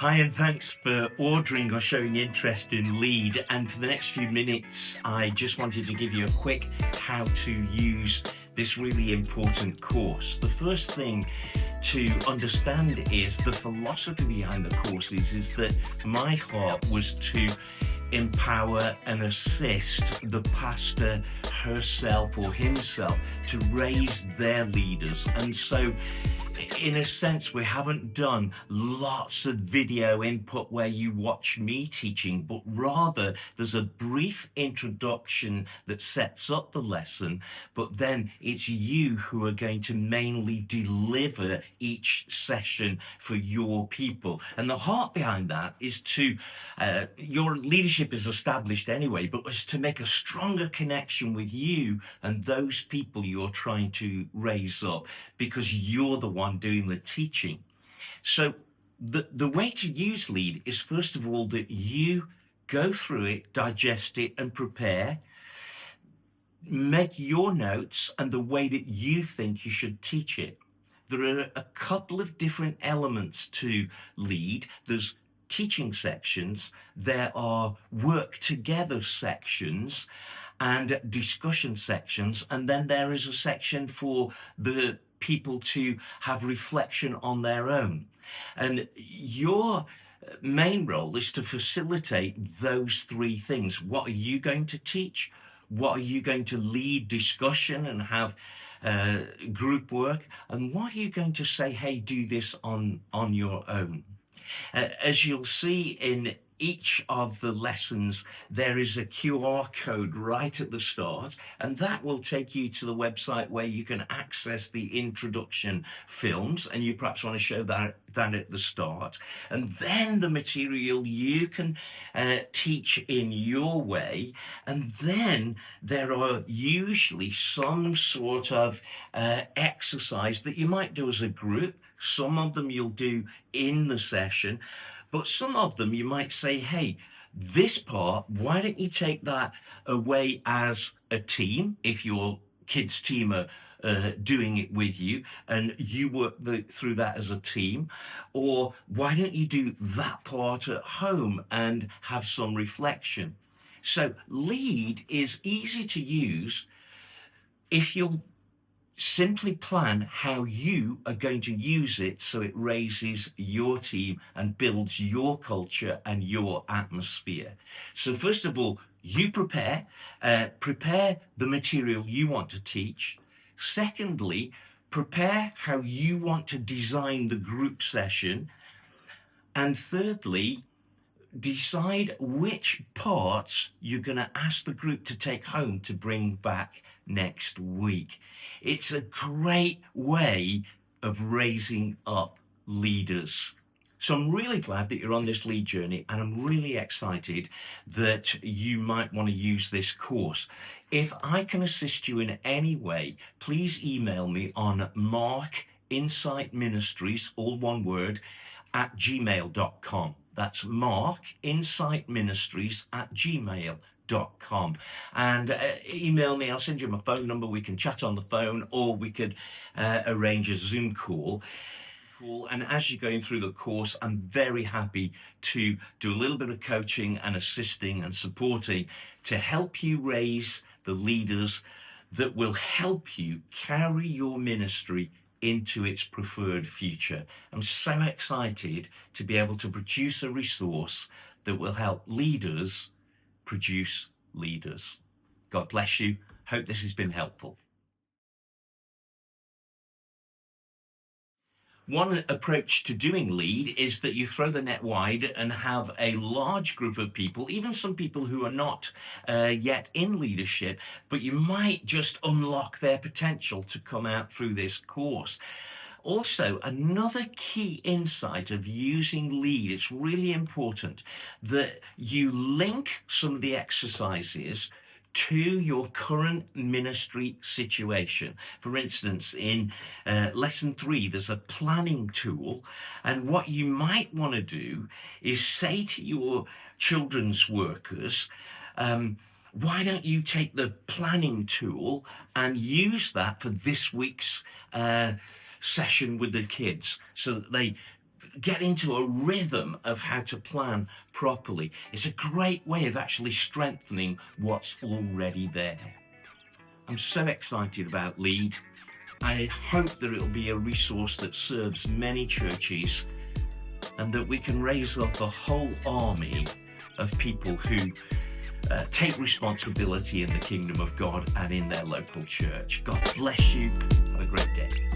Hi, and thanks for ordering or showing interest in Lead. And for the next few minutes, I just wanted to give you a quick how to use this really important course. The first thing to understand is the philosophy behind the course is that my heart was to empower and assist the pastor herself or himself to raise their leaders. And so in a sense, we haven't done lots of video input where you watch me teaching, but rather there's a brief introduction that sets up the lesson, but then it's you who are going to mainly deliver each session for your people. And the heart behind that is to, your leadership is established anyway, but was to make a stronger connection with you and those people you're trying to raise up, because you're the one doing the teaching. So the way to use Lead is, first of all, that you go through it, digest it, and prepare. Make your notes and the way that you think you should teach it. There are a couple of different elements to Lead. There's teaching sections, there are work together sections and discussion sections, and then there is a section for the people to have reflection on their own. And your main role is to facilitate those three things. What are you going to teach? What are you going to lead discussion and have group work? And what are you going to say, hey, do this on your own? As you'll see in each of the lessons, there is a QR code right at the start, and that will take you to the website where you can access the introduction films, and you perhaps want to show that at the start. And then the material you can teach in your way, and then there are usually some sort of exercise that you might do as a group. Some of them you'll do in the session, but some of them you might say, hey, this part, why don't you take that away as a team, if your kids' team are doing it with you, and you work through that as a team? Or why don't you do that part at home and have some reflection? So Lead is easy to use if you'll simply plan how you are going to use it so it raises your team and builds your culture and your atmosphere. So first of all, you prepare the material you want to teach. Secondly, prepare how you want to design the group session. And thirdly, decide which parts you're going to ask the group to take home to bring back next week. It's a great way of raising up leaders. So I'm really glad that you're on this Lead journey, and I'm really excited that you might want to use this course. If I can assist you in any way, please email me on markinsightministries, all one word, @gmail.com. That's markinsightministries@gmail.com. And email me, I'll send you my phone number. We can chat on the phone, or we could arrange a Zoom call. And as you're going through the course, I'm very happy to do a little bit of coaching and assisting and supporting to help you raise the leaders that will help you carry your ministry into its preferred future. I'm so excited to be able to produce a resource that will help leaders produce leaders. God bless you. Hope this has been helpful. One approach to doing Lead is that you throw the net wide and have a large group of people, even some people who are not yet in leadership, but you might just unlock their potential to come out through this course. Also, another key insight of using Lead, it's really important that you link some of the exercises to your current ministry situation. For instance, in lesson 3, there's a planning tool, and what you might want to do is say to your children's workers, why don't you take the planning tool and use that for this week's session with the kids, so that they get into a rhythm of how to plan properly. It's a great way of actually strengthening what's already there. I'm so excited about Lead. I hope that it'll be a resource that serves many churches and that we can raise up a whole army of people who take responsibility in the kingdom of God and in their local church. God bless you. Have a great day.